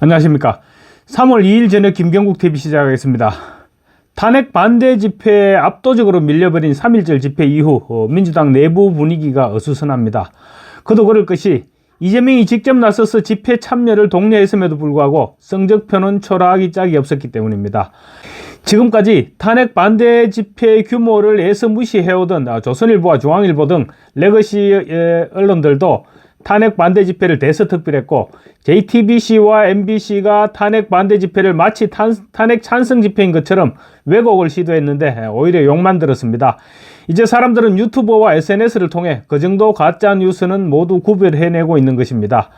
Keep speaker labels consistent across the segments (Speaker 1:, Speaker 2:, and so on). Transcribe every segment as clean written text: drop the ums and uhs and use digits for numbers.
Speaker 1: 안녕하십니까. 3월 2일 저녁 김경국 TV 시작하겠습니다. 탄핵 반대 집회에 압도적으로 밀려버린 3.1절 집회 이후 민주당 내부 분위기가 어수선합니다. 그도 그럴 것이 이재명이 직접 나서서 집회 참여를 독려했음에도 불구하고 성적표는 초라하기 짝이 없었기 때문입니다. 지금까지 탄핵 반대 집회 규모를 애써 무시해오던 조선일보와 중앙일보 등 레거시 언론들도 탄핵 반대 집회를 대서특필했고, JTBC와 MBC가 탄핵 반대 집회를 마치 탄핵 찬성 집회인 것처럼 왜곡을 시도했는데 오히려 욕만 들었습니다. 이제 사람들은 유튜버와 SNS를 통해 그 정도 가짜 뉴스는 모두 구별해내고 있는 것입니다.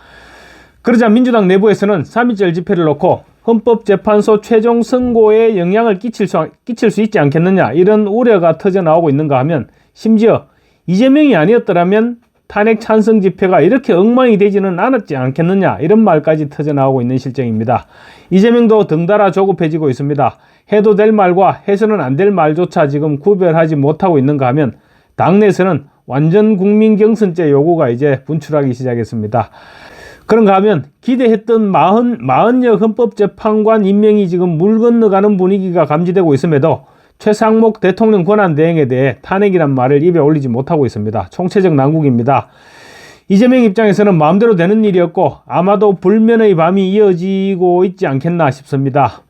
Speaker 1: 그러자 민주당 내부에서는 3.1절 집회를 놓고 헌법재판소 최종 선고에 영향을 끼칠 수 있지 않겠느냐, 이런 우려가 터져나오고 있는가 하면, 심지어 이재명이 아니었더라면 탄핵 찬성 집회가 이렇게 엉망이 되지는 않았지 않겠느냐, 이런 말까지 터져나오고 있는 실정입니다. 이재명도 덩달아 조급해지고 있습니다. 해도 될 말과 해서는 안 될 말조차 지금 구별하지 못하고 있는가 하면, 당내에서는 완전 국민 경선제 요구가 이제 분출하기 시작했습니다. 그런가 하면 기대했던 40여 헌법재판관 임명이 지금 물 건너가는 분위기가 감지되고 있음에도 최상목 대통령 권한대행에 대해 탄핵이란 말을 입에 올리지 못하고 있습니다. 총체적 난국입니다. 이재명 입장에서는 마음대로 되는 일이었고 아마도 불면의 밤이 이어지고 있지 않겠나 싶습니다.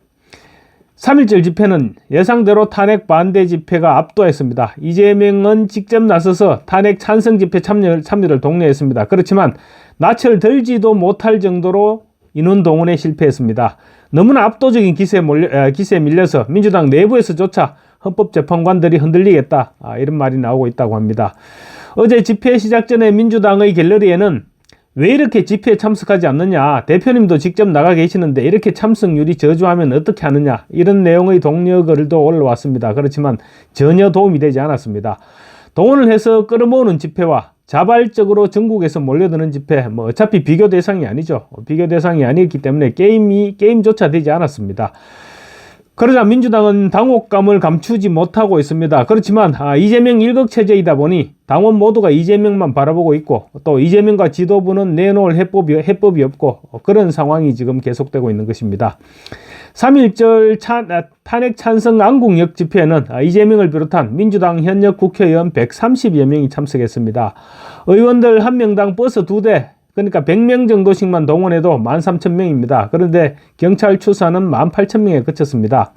Speaker 1: 3.1절 집회는 예상대로 탄핵 반대 집회가 압도했습니다. 이재명은 직접 나서서 탄핵 찬성 집회 참여를 독려했습니다. 그렇지만 낯을 들지도 못할 정도로 인원 동원에 실패했습니다. 너무나 압도적인 기세에 밀려서 민주당 내부에서조차 헌법재판관들이 흔들리겠다, 이런 말이 나오고 있다고 합니다. 어제 집회 시작 전에 민주당의 갤러리에는 왜 이렇게 집회에 참석하지 않느냐, 대표님도 직접 나가 계시는데 이렇게 참석률이 저조하면 어떻게 하느냐, 이런 내용의 독려글도 올라왔습니다. 그렇지만 전혀 도움이 되지 않았습니다. 동원을 해서 끌어모으는 집회와 자발적으로 전국에서 몰려드는 집회, 어차피 비교 대상이 아니죠. 비교 대상이 아니었기 때문에 게임조차 되지 않았습니다. 그러자 민주당은 당혹감을 감추지 못하고 있습니다. 그렇지만 이재명 일극체제이다 보니 당원 모두가 이재명만 바라보고 있고, 또 이재명과 지도부는 내놓을 해법이 없고, 그런 상황이 지금 계속되고 있는 것입니다. 3.1절 탄핵 찬성 안국역 집회에는 이재명을 비롯한 민주당 현역 국회의원 130여 명이 참석했습니다. 의원들 한 명당 버스 2대, 그러니까 100명 정도씩만 동원해도 13,000명입니다. 그런데 경찰 추사는 18,000명에 그쳤습니다.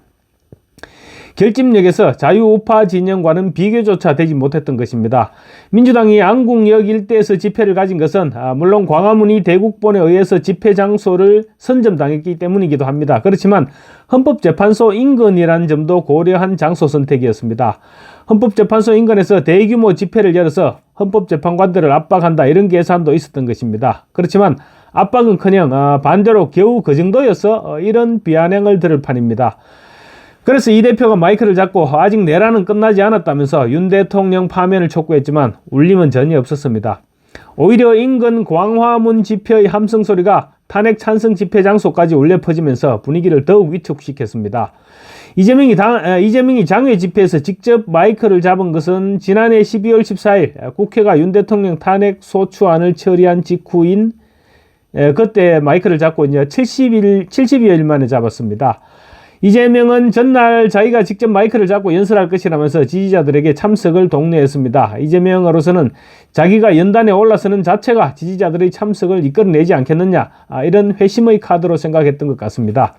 Speaker 1: 결집역에서 자유우파 진영과는 비교조차 되지 못했던 것입니다. 민주당이 안국역 일대에서 집회를 가진 것은 물론 광화문이 대국본에 의해서 집회 장소를 선점당했기 때문이기도 합니다. 그렇지만 헌법재판소 인근이라는 점도 고려한 장소 선택이었습니다. 헌법재판소 인근에서 대규모 집회를 열어서 헌법재판관들을 압박한다, 이런 계산도 있었던 것입니다. 그렇지만 압박은커녕 반대로 겨우 그 정도여서 이런 비아냥을 들을 판입니다. 그래서 이 대표가 마이크를 잡고 아직 내란은 끝나지 않았다면서 윤 대통령 파면을 촉구했지만 울림은 전혀 없었습니다. 오히려 인근 광화문 집회의 함성 소리가 탄핵 찬성 집회 장소까지 울려 퍼지면서 분위기를 더욱 위축시켰습니다. 이재명이 장외 집회에서 직접 마이크를 잡은 것은 지난해 12월 14일 국회가 윤 대통령 탄핵 소추안을 처리한 직후인 그때 마이크를 잡고 이제 70여일 만에 잡았습니다. 이재명은 전날 자기가 직접 마이크를 잡고 연설할 것이라면서 지지자들에게 참석을 독려했습니다. 이재명으로서는 자기가 연단에 올라서는 자체가 지지자들의 참석을 이끌어내지 않겠느냐, 이런 회심의 카드로 생각했던 것 같습니다.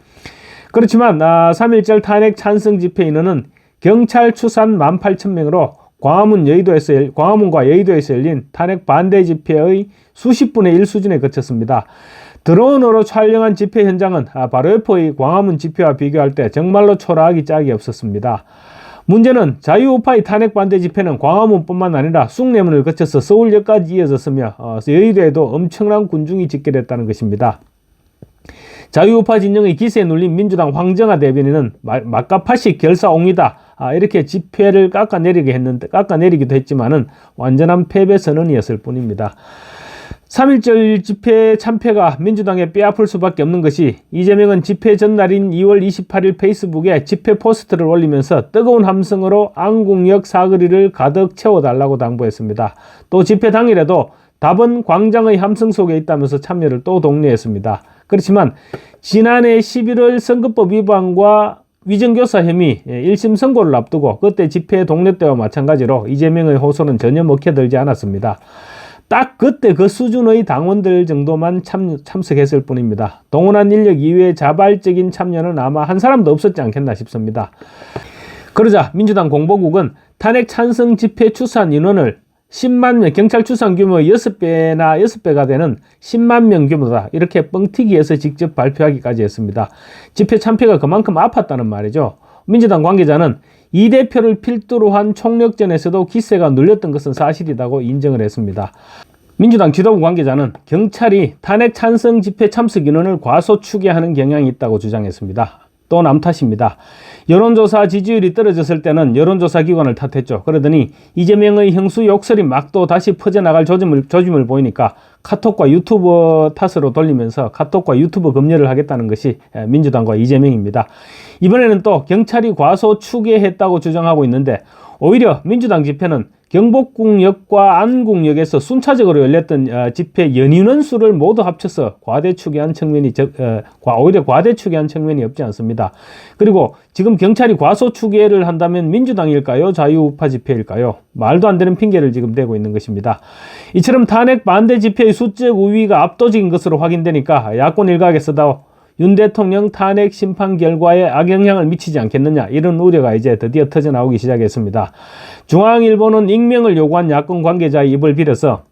Speaker 1: 그렇지만 3.1절 탄핵 찬성 집회 인원은 경찰 추산 18,000명으로 광화문과 여의도에서 열린 탄핵 반대 집회의 수십 분의 1 수준에 그쳤습니다. 드론으로 촬영한 집회 현장은 바로 옆의 광화문 집회와 비교할 때 정말로 초라하기 짝이 없었습니다. 문제는 자유우파의 탄핵 반대 집회는 광화문뿐만 아니라 숭례문을 거쳐서 서울역까지 이어졌으며 여의도에도 엄청난 군중이 집결했다는 것입니다. 자유우파 진영의 기세에 눌린 민주당 황정아 대변인은 막가파식 결사옹이다, 이렇게 집회를 깎아내리기도 했지만은 완전한 패배 선언이었을 뿐입니다. 3.1절 집회 참패가 민주당에 뼈아플 수밖에 없는 것이, 이재명은 집회 전날인 2월 28일 페이스북에 집회 포스트를 올리면서 뜨거운 함성으로 안국역 사거리를 가득 채워달라고 당부했습니다. 또 집회 당일에도 답은 광장의 함성 속에 있다면서 참여를 또 독려했습니다. 그렇지만 지난해 11월 선거법 위반과 위정교사 혐의 1심 선고를 앞두고 그때 집회 독려 때와 마찬가지로 이재명의 호소는 전혀 먹혀들지 않았습니다. 딱 그때 그 수준의 당원들 정도만 참석했을 뿐입니다. 동원한 인력 이외에 자발적인 참여는 아마 한 사람도 없었지 않겠나 싶습니다. 그러자 민주당 공보국은 탄핵 찬성 집회 추산 인원을 10만 명, 경찰 추산 규모의 6배가 되는 10만 명 규모다. 이렇게 뻥튀기해서 직접 발표하기까지 했습니다. 집회 참패가 그만큼 아팠다는 말이죠. 민주당 관계자는 이 대표를 필두로 한 총력전에서도 기세가 눌렸던 것은 사실이라고 인정을 했습니다. 민주당 지도부 관계자는 경찰이 탄핵 찬성 집회 참석 인원을 과소추계하는 경향이 있다고 주장했습니다. 또 남 탓입니다. 여론조사 지지율이 떨어졌을 때는 여론조사 기관을 탓했죠. 그러더니 이재명의 형수 욕설이 막 또 다시 퍼져나갈 조짐을 보이니까 카톡과 유튜버 탓으로 돌리면서 카톡과 유튜버 검열을 하겠다는 것이 민주당과 이재명입니다. 이번에는 또 경찰이 과소추계했다고 주장하고 있는데 오히려 민주당 집회는 경복궁역과 안국역에서 순차적으로 열렸던 집회 연인원 수를 모두 합쳐서 과대추계한 측면이 오히려 과대추계한 측면이 없지 않습니다. 그리고 지금 경찰이 과소추계를 한다면 민주당일까요? 자유우파 집회일까요? 말도 안 되는 핑계를 지금 대고 있는 것입니다. 이처럼 탄핵 반대 집회의 수적 우위가 압도적인 것으로 확인되니까 야권 일각에서도 윤 대통령 탄핵 심판 결과에 악영향을 미치지 않겠느냐 이런 우려가 이제 드디어 터져나오기 시작했습니다. 중앙일보는 익명을 요구한 야권 관계자의 입을 빌어서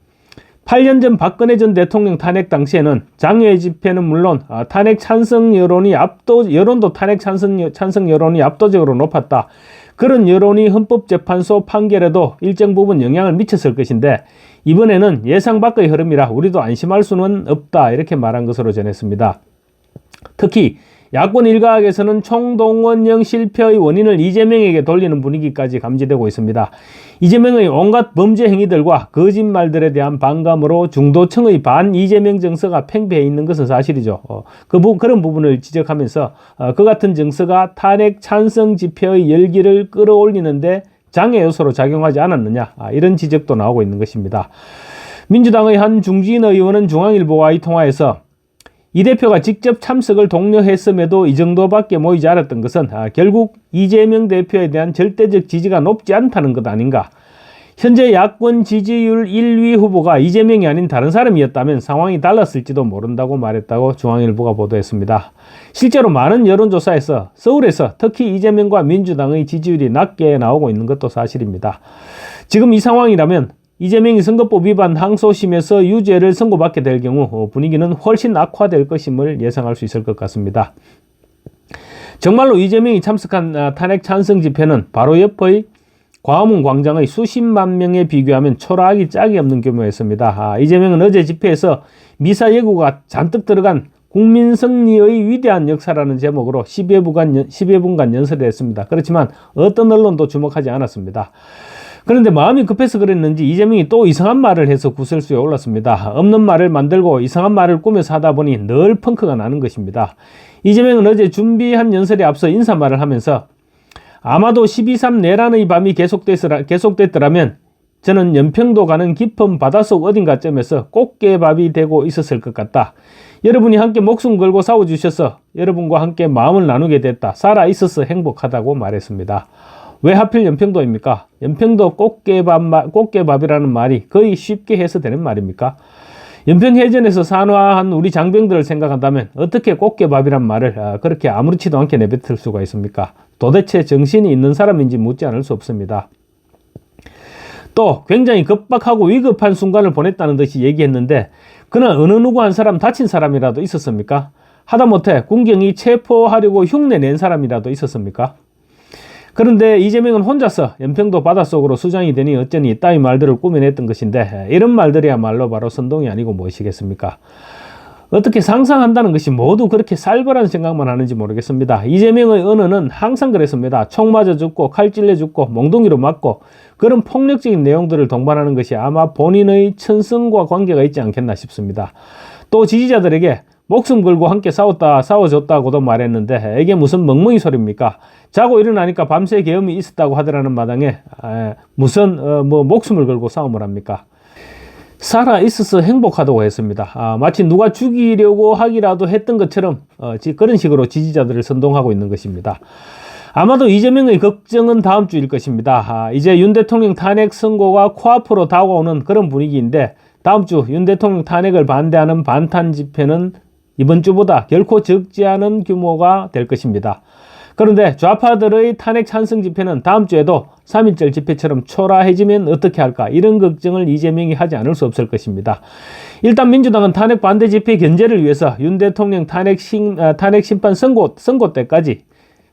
Speaker 1: 8년 전 박근혜 전 대통령 탄핵 당시에는 장외 집회는 물론 탄핵 찬성 여론도 탄핵 찬성 여론이 압도적으로 높았다. 그런 여론이 헌법재판소 판결에도 일정 부분 영향을 미쳤을 것인데 이번에는 예상 밖의 흐름이라 우리도 안심할 수는 없다 이렇게 말한 것으로 전했습니다. 특히 야권 일각에서는 총동원령 실패의 원인을 이재명에게 돌리는 분위기까지 감지되고 있습니다. 이재명의 온갖 범죄 행위들과 거짓말들에 대한 반감으로 중도층의 반 이재명 정서가 팽배해 있는 것은 사실이죠. 그런 부분을 지적하면서 그 같은 정서가 탄핵 찬성 집회의 열기를 끌어올리는데 장애 요소로 작용하지 않았느냐 이런 지적도 나오고 있는 것입니다. 민주당의 한 중진 의원은 중앙일보와의 통화에서 이 대표가 직접 참석을 독려했음에도 이 정도밖에 모이지 않았던 것은 결국 이재명 대표에 대한 절대적 지지가 높지 않다는 것 아닌가. 현재 야권 지지율 1위 후보가 이재명이 아닌 다른 사람이었다면 상황이 달랐을지도 모른다고 말했다고 중앙일보가 보도했습니다. 실제로 많은 여론조사에서 서울에서 특히 이재명과 민주당의 지지율이 낮게 나오고 있는 것도 사실입니다. 지금 이 상황이라면 이재명이 선거법 위반 항소심에서 유죄를 선고받게 될 경우 분위기는 훨씬 악화될 것임을 예상할 수 있을 것 같습니다. 정말로 이재명이 참석한 탄핵 찬성 집회는 바로 옆의 광화문 광장의 수십만 명에 비교하면 초라하기 짝이 없는 규모였습니다. 이재명은 어제 집회에서 미사 예고가 잔뜩 들어간 국민 승리의 위대한 역사라는 제목으로 10여 분간 연설을 했습니다. 그렇지만 어떤 언론도 주목하지 않았습니다. 그런데 마음이 급해서 그랬는지 이재명이 또 이상한 말을 해서 구설수에 올랐습니다. 없는 말을 만들고 이상한 말을 꾸며서 하다 보니 늘 펑크가 나는 것입니다. 이재명은 어제 준비한 연설에 앞서 인사말을 하면서 아마도 12.3 내란의 밤이 계속됐더라면 저는 연평도 가는 깊은 바닷속 어딘가쯤에서 꽃게밥이 되고 있었을 것 같다. 여러분이 함께 목숨 걸고 싸워주셔서 여러분과 함께 마음을 나누게 됐다. 살아있어서 행복하다고 말했습니다. 왜 하필 연평도입니까? 연평도 꽃게밥이라는 말이 거의 쉽게 해서 되는 말입니까? 연평해전에서 산화한 우리 장병들을 생각한다면 어떻게 꽃게밥이란 말을 그렇게 아무렇지도 않게 내뱉을 수가 있습니까? 도대체 정신이 있는 사람인지 묻지 않을 수 없습니다. 또 굉장히 급박하고 위급한 순간을 보냈다는 듯이 얘기했는데 그는 어느 누구 한 사람 다친 사람이라도 있었습니까? 하다못해 군경이 체포하려고 흉내낸 사람이라도 있었습니까? 그런데 이재명은 혼자서 연평도 바닷속으로 수장이 되니 어쩌니 이따위 말들을 꾸며냈던 것인데 이런 말들이야말로 바로 선동이 아니고 무엇이겠습니까? 어떻게 상상한다는 것이 모두 그렇게 살벌한 생각만 하는지 모르겠습니다. 이재명의 언어는 항상 그랬습니다. 총 맞아 죽고 칼 찔려 죽고 몽둥이로 맞고 그런 폭력적인 내용들을 동반하는 것이 아마 본인의 천성과 관계가 있지 않겠나 싶습니다. 또 지지자들에게 목숨 걸고 함께 싸워줬다고도 말했는데 이게 무슨 멍멍이 소리입니까? 자고 일어나니까 밤새 계엄이 있었다고 하더라는 마당에 무슨 목숨을 걸고 싸움을 합니까? 살아 있어서 행복하다고 했습니다. 마치 누가 죽이려고 하기라도 했던 것처럼 그런 식으로 지지자들을 선동하고 있는 것입니다. 아마도 이재명의 걱정은 다음 주일 것입니다. 이제 윤 대통령 탄핵 선고가 코앞으로 다가오는 그런 분위기인데 다음 주 윤 대통령 탄핵을 반대하는 반탄 집회는 이번 주보다 결코 적지 않은 규모가 될 것입니다. 그런데 좌파들의 탄핵 찬성 집회는 다음 주에도 3.1절 집회처럼 초라해지면 어떻게 할까, 이런 걱정을 이재명이 하지 않을 수 없을 것입니다. 일단 민주당은 탄핵 반대 집회 견제를 위해서 윤 대통령 탄핵 심판 선고 때까지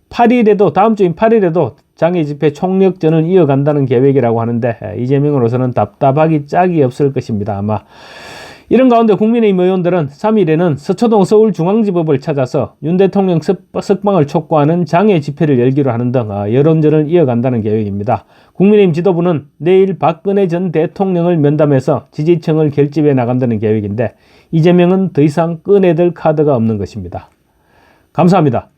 Speaker 1: 8일에도, 다음 주인 8일에도 장애 집회 총력전을 이어간다는 계획이라고 하는데 이재명으로서는 답답하기 짝이 없을 것입니다. 아마 이런 가운데 국민의힘 의원들은 3일에는 서초동 서울중앙지법을 찾아서 윤 대통령 석방을 촉구하는 장애 집회를 열기로 하는 등 여론전을 이어간다는 계획입니다. 국민의힘 지도부는 내일 박근혜 전 대통령을 면담해서 지지층을 결집해 나간다는 계획인데 이재명은 더 이상 꺼내들 카드가 없는 것입니다. 감사합니다.